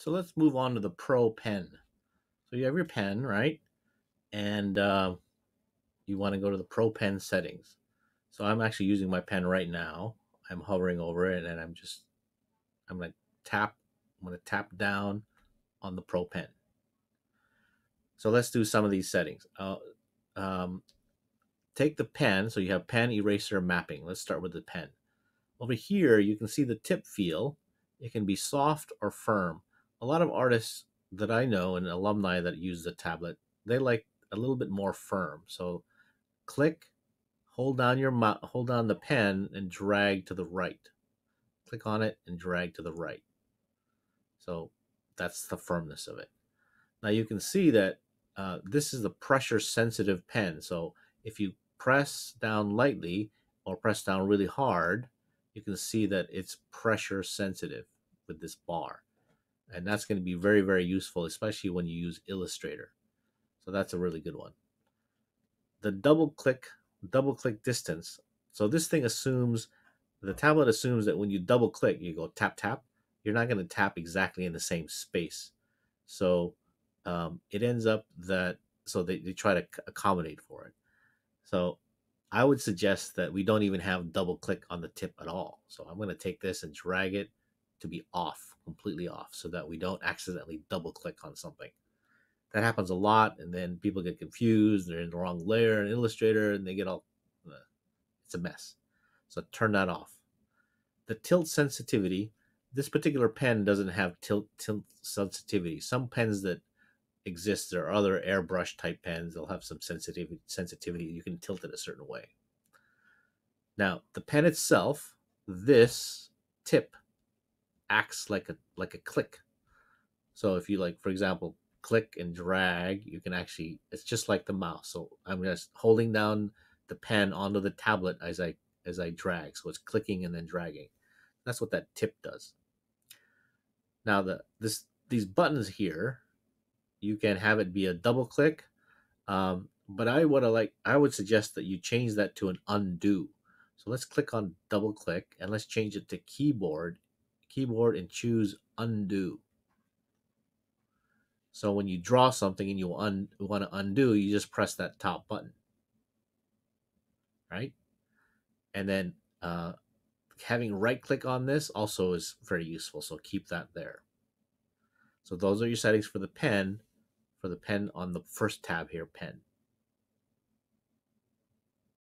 So let's move on to the Pro Pen. So you have your pen, right? And you want to go to the Pro Pen settings. So I'm actually using my pen right now. I'm hovering over it, and I'm gonna tap. I'm gonna tap down on the Pro Pen. So let's do some of these settings. Um, Take the pen. So you have pen, eraser, mapping. Let's start with the pen. Over here, you can see the tip feel. It can be soft or firm. A lot of artists that I know and alumni that use the tablet, they like a little bit more firm. So click, hold down the pen and drag to the right. Click on it and drag to the right. So that's the firmness of it. Now you can see that this is a pressure sensitive pen. So if you press down lightly or press down really hard, you can see that it's pressure sensitive with this bar. And that's going to be very, very useful, especially when you use Illustrator. So that's a really good one. The double click distance. So this thing assumes, the tablet assumes that when you double click, you go tap, tap, you're not going to tap exactly in the same space. So it ends up that, so they try to accommodate for it. So I would suggest that we don't even have double click on the tip at all. So I'm going to take this and drag it to be off, completely off, so that we don't accidentally double click on something. That happens a lot, and then people get confused. They're in the wrong layer in Illustrator, and they get all, it's a mess. So turn that off. The tilt sensitivity, this particular pen doesn't have tilt sensitivity. Some pens that exist, there are other airbrush type pens, they'll have some sensitivity. You can tilt it a certain way. Now, the pen itself, this tip acts like a click. So if you, like, for example, click and drag, you can actually, it's just like the mouse. So I'm just holding down the pen onto the tablet as I drag. So it's clicking and then dragging. That's what that tip does. Now these buttons here, you can have it be a double click, but I would suggest that you change that to an undo. So let's click on double click and let's change it to keyboard and choose undo. So when you draw something and you want to undo, you just press that top button, right? And then having right click on this also is very useful. So keep that there. So those are your settings for the pen on the first tab here, pen.